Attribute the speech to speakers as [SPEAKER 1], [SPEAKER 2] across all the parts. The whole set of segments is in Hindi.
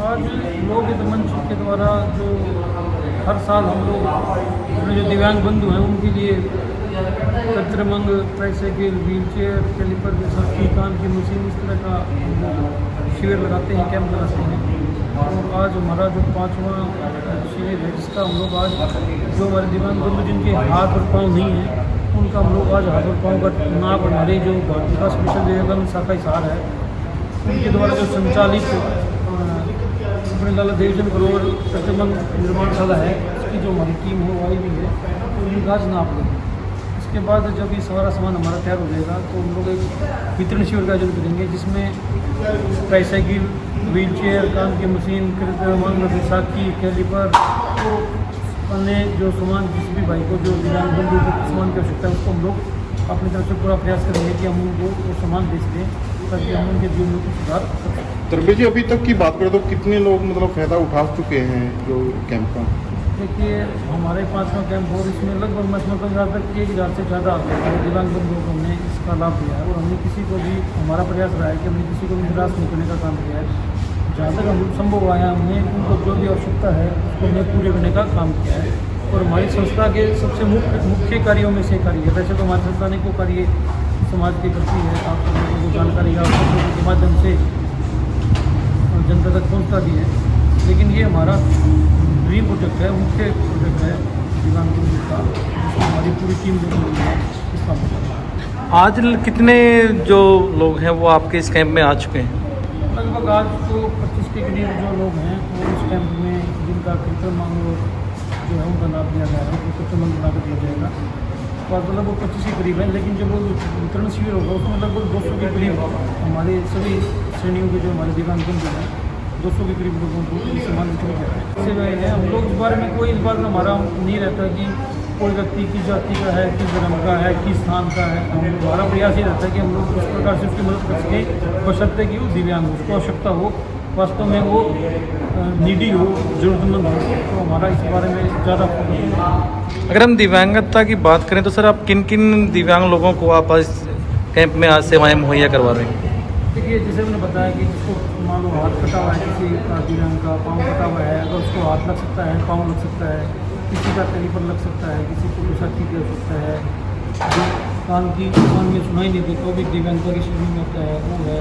[SPEAKER 1] आज लोक हित मंच के द्वारा जो हर साल हम लोग अपने जो दिव्यांग बंधु हैं उनके लिए कत्रमंग, ट्राईसाइकिल, व्हील चेयर, कैलिपर जैसा की कान की मशीन, इस तरह का हम लोग शिविर लगाते हैं, कैंप लगाते हैं। और आज हमारा जो 5वां शिविर है जिसका हम लोग आज जो हमारे दिव्यांग बंधु जिनके हाथ और पाँव नहीं हैं उनका हम लोग आज हाथ और पाँव का नाप हमारे जो भारतीय का स्पेशल विवेकानंद शाखा हिसार है उनके द्वारा जो संचालित अपने लाला देवचंद ग्रोवर कत्रमंग निर्माणशाला है उसकी जो हमारी टीम है वो आई हुई है तो उनका आज नाप लेंगे। इसके बाद जब ये सारा सामान हमारा तैयार हो जाएगा तो हम लोग एक वितरण शिविर का आयोजन करेंगे जिसमें ट्राईसाइकिल, व्हील चेयर, कान की मशीन, कत्रमंग, बैसाखी, कैलिपर तो अन्य जो सामान जिस भी भाई को जो दिव्यांग बंधु को सामान की आवश्यकता है उसको हम लोग अपनी तरफ से पूरा प्रयास करेंगे कि हम उनको वो सामान बेच दें ताकि हम उनके जीवन में कुछ सुधार कर सकें।
[SPEAKER 2] तरबे जी, अभी तक की बात करें तो कितने लोग मतलब फ़ायदा उठा चुके हैं जो कैंप का?
[SPEAKER 1] देखिए हमारे 5वां कैंप और इसमें लगभग मैं समझता हूँ तक 1000 से ज़्यादा दिव्यांग बंधुओं को हमने इसका लाभ दिया है और हमने किसी को भी हमारा प्रयास रहा है कि हमने किसी को भी निराश नहीं करने का काम किया है। जहाँ तक हम संभव आया हमने उनको जो भी आवश्यकता है उसको हमने पूरे करने का काम किया है। और हमारी संस्था के सबसे मुख्य कार्यों में से कार्य है। वैसे तो हमारी संस्था ने को कार्य समाज के प्रति है, आप सब लोगों को जानकारी आप सब लोगों के माध्यम से जनता तक पहुँचता भी है, लेकिन ये हमारा ड्रीम प्रोजेक्ट है, मुख्य प्रोजेक्ट है दिव्यांग बंधु का, जिसमें हमारी पूरी टीम जो है इसका मतलब।
[SPEAKER 3] आज कितने जो लोग हैं वो आपके इस कैंप में आ चुके हैं?
[SPEAKER 1] लगभग आज तो 25 के करीब जो लोग हैं वो इस कैंप में जिनका कत्रमंग जो है उनका नाम दिया गया है तो कत्रमंग बना कर दिया जाएगा। तो आज लगभग 25 के करीब है, लेकिन जब वो वितरण शिविर होगा उसमें लगभग 200 के करीब हमारे सभी श्रेणियों के जो हमारे दिव्यांग बंधु हैं 200 के करीब लोगों को ये सामान वितरित किया है। इससे वह है हम लोग इस बारे में कोई इस बात में हमारा नहीं रहता कि कोई व्यक्ति किस जाति का है, किस धर्म का है, किस स्थान का है। हमारा प्रयास ये रहता है कि हम लोग उस प्रकार से उसकी मदद कर सकें बशर्ते कि वो दिव्यांग हो, उसको आवश्यकता हो, वास्तव में वो नीडी हो, जरूरतमंद हो, तो हमारा इस बारे में ज़्यादा फोकस है।
[SPEAKER 3] अगर हम दिव्यांगता की बात करें तो सर आप किन किन दिव्यांग लोगों को आप इस कैंप में आज सेवाएं मुहैया करवा रहे हैं?
[SPEAKER 1] देखिए जैसे मैंने बताया कि जिसको मान लो हाथ कटा हुआ है, किसी का दिव्यांग का पाँव कटा हुआ है, अगर उसको हाथ लग सकता है, पाँव लग सकता है, किसी का कैलिपर लग सकता है, किसी को बैसाखी की आवश्यकता है, जो कान में सुनाई नहीं देता वो भी दिव्यांगता की श्रेणी में होता है वो है।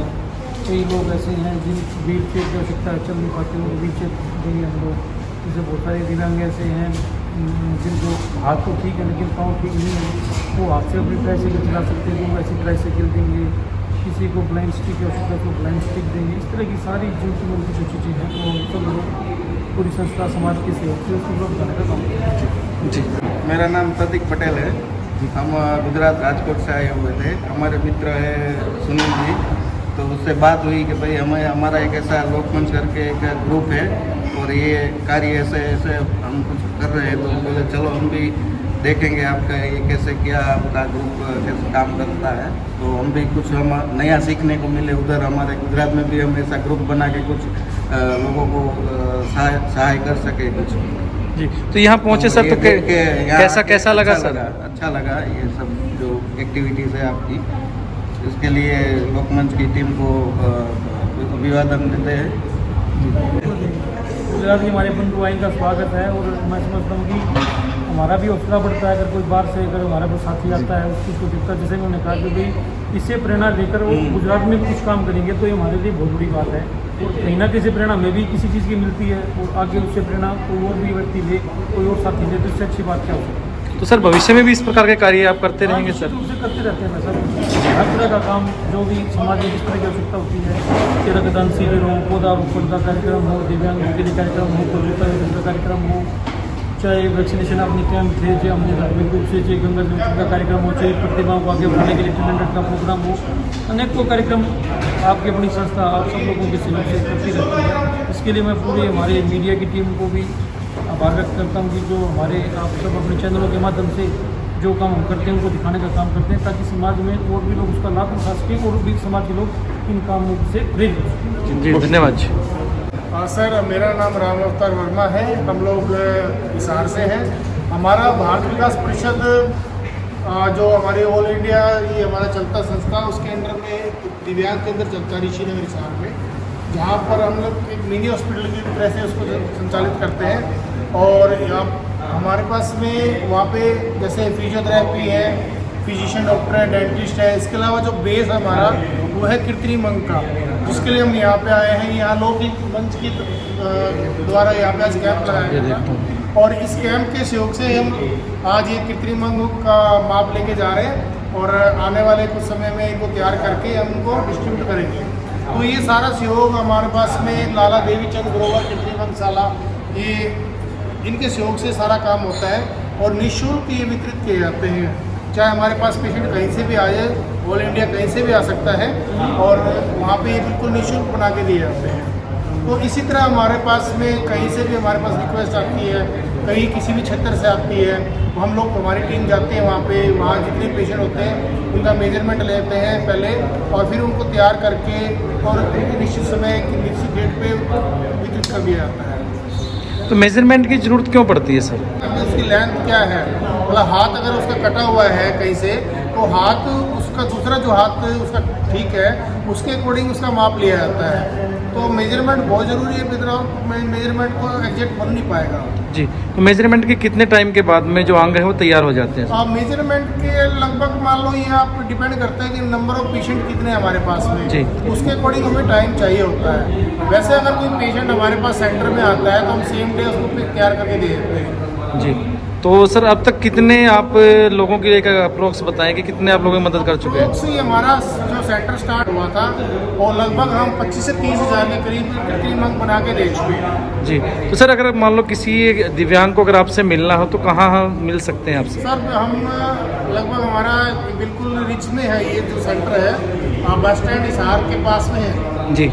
[SPEAKER 1] कई लोग ऐसे हैं जिन व्हील चेयर की आवश्यकता है, चल नहीं पाते वो व्हील चेयर देंगे हम लोग। जैसे बहुत सारे दिव्यांग ऐसे हैं जिनको हाथ तो ठीक है लेकिन पाँव ठीक नहीं है, वो हाथ से अपनी ट्राईसाइकिल चला सकते हैं तो वैसी ट्राईसाइकिल देंगे। किसी को ब्लाइंड स्टिक की आवश्यकता है तो ब्लाइंड स्टिक देंगे। इस तरह की सारी जरूरतमंद की जो चीज़ें हैं वो सब लोग पूरी संस्था समाज के सहयोग से उसको उपलब्ध कराने का काम करते हैं।
[SPEAKER 3] जी,
[SPEAKER 4] मेरा नाम प्रतीक पटेल है। हम गुजरात राजकोट से आए हुए थे। हमारे मित्र है सुनील जी, तो उससे बात हुई कि भाई हमें हमारा एक ऐसा लोकमंच करके एक ग्रुप है और ये कार्य ऐसे ऐसे हम कुछ कर रहे हैं, तो बोले चलो हम भी देखेंगे आपका ये कैसे क्या आपका ग्रुप कैसे काम करता है, तो हम भी कुछ हम नया सीखने को मिले। उधर हमारे गुजरात में भी हम ऐसा ग्रुप बना के कुछ लोगों को सहाय कर सके कुछ।
[SPEAKER 3] जी, तो यहाँ पहुँचे सर तो कैसा लगा सर?
[SPEAKER 4] अच्छा लगा ये सब जो एक्टिविटीज़ है आपकी, इसके लिए लोकमंच की टीम को अभिवादन देते हैं।
[SPEAKER 1] गुजरात की हमारे बंधु आइन का स्वागत है और मैं समझता हूँ कि हमारा भी हौसला बढ़ता है अगर कोई बाहर से अगर हमारा कोई साथी आता है उस चीज़ को देखता है। जैसे उन्होंने कहा कि भाई इससे प्रेरणा लेकर वो गुजरात में कुछ काम करेंगे तो ये हमारे लिए बहुत बड़ी बात है। और कहीं ना किसी प्रेरणा हमें भी किसी चीज़ की मिलती है और आगे उससे प्रेरणा कोई और भी व्यक्ति ले, कोई और साथी ले, तो इससे अच्छी बात क्या हो सकती है।
[SPEAKER 3] तो सर भविष्य में भी इस प्रकार के कार्य आप करते रहेंगे सर?
[SPEAKER 1] उसे करते रहते हैं सर, हर तरह का काम जो भी समाज में जिस तरह की आवश्यकता होती है, कि रक्तदान शिविर हो, पौधारोपण का कार्यक्रम हो, दिव्यांगों के लिए कार्यक्रम हो, कोविड का कार्यक्रम हो, चाहे वैक्सीनेशन अपने कैंप थे, चाहे हमने धार्मिक रूप से चाहे गंगा जल का कार्यक्रम हो, चाहे प्रतिभाओं को आगे बढ़ाने के लिए टैलेंटेड का प्रोग्राम हो, अनेकों कार्यक्रम आपकी अपनी संस्था आप सब लोगों के सहयोग से करती रहती है। इसके लिए मैं पूरी हमारे मीडिया की टीम को भी आभार व्यक्त करता हूँ कि जो हमारे आप सब अपने चैनलों के माध्यम से जो काम हम करते हैं उनको दिखाने का काम करते हैं ताकि समाज में और भी लोग उसका लाभ उठा सकें और भी समाज के लोग इन कामों से प्रेरित हो सकें।
[SPEAKER 3] जी, धन्यवाद जी।
[SPEAKER 5] सर मेरा नाम राम अवतार वर्मा है, हम लोग हिसार से हैं। हमारा भारत विकास परिषद जो हमारी ऑल इंडिया ये हमारा चलता संस्था उसके अंडर में दिव्यांग केंद्र चलता ऋषि नगर हिसार में। जहाँ पर हम लोग एक मिनी हॉस्पिटल की तरह से उसको संचालित करते हैं। और यहाँ हमारे पास में वहाँ पे जैसे फिजियोथेरेपी है, फिजिशियन डॉक्टर है, डेंटिस्ट है। इसके अलावा जो बेस है हमारा वो है कृत्रिम अंग का, जिसके लिए हम यहाँ पे आए हैं। यहाँ लौकिक मंच की द्वारा यहाँ पे आज कैंप लगाया गया था और इस कैंप के सहयोग से हम आज ये कृत्रिम अंग का माप लेके जा रहे हैं और आने वाले कुछ समय में इनको तैयार करके हम इनको डिस्ट्रीब्यूट करेंगे। तो ये सारा सहयोग हमारे पास में लाला देवी चंद ग्रोवर कृत्रिम अंगशाला, ये इनके सहयोग से सारा काम होता है और निःशुल्क ये वितरित किए जाते हैं। चाहे हमारे पास पेशेंट कहीं से भी आ जाए, ऑल इंडिया कहीं से भी आ सकता है और वहाँ पे ये बिल्कुल निःशुल्क बना के दिए जाते हैं। तो इसी तरह हमारे पास में कहीं से भी हमारे पास रिक्वेस्ट आती है, कहीं किसी भी क्षेत्र से आती है, तो हम लोग हमारी टीम जाते हैं वहाँ पे, वहाँ जितने पेशेंट होते हैं उनका मेजरमेंट लेते हैं पहले और फिर उनको तैयार करके और उनकी निश्चित समय की निश्चित डेट पे वितरित कर दिया जाता है।
[SPEAKER 3] तो मेजरमेंट की ज़रूरत क्यों पड़ती है सर?
[SPEAKER 5] उसकी लेंथ क्या है, मतलब हाथ अगर उसका कटा हुआ है कहीं से, तो हाथ उसका दूसरा जो हाथ उसका ठीक है उसके अकॉर्डिंग उसका माप लिया जाता है। तो मेजरमेंट बहुत ज़रूरी है, विदाउट मेजरमेंट को एग्जैक्ट बन नहीं पाएगा।
[SPEAKER 3] जी, तो मेजरमेंट के कितने टाइम के बाद में जो अंग है वो तैयार हो जाते हैं?
[SPEAKER 5] आप मेजरमेंट के लगभग मान लो ये आप डिपेंड करता है कि नंबर ऑफ पेशेंट कितने हैं हमारे पास में,
[SPEAKER 3] जी।
[SPEAKER 5] उसके अकॉर्डिंग हमें टाइम चाहिए होता है। वैसे अगर कोई पेशेंट हमारे पास सेंटर में आता है तो हम सेम डे उसको तैयार करके दे देते हैं।
[SPEAKER 3] जी, तो सर अब तक कितने आप लोगों की एक अप्रोक्स बताएं कि कितने आप लोगों की मदद कर चुके हैं?
[SPEAKER 5] से हमारा जो सेंटर स्टार्ट हुआ था और लगभग हम 25 से 30 हज़ार के करीब कृत्रिम अंग बना के दे चुके हैं।
[SPEAKER 3] जी, तो सर अगर मान लो किसी दिव्यांग को अगर आपसे मिलना हो तो कहाँ हम मिल सकते हैं आपसे?
[SPEAKER 5] सर हम लगभग हमारा बिल्कुल रिच में है ये जो सेंटर है, बस स्टैंड हिसार के पास में है।
[SPEAKER 3] जी,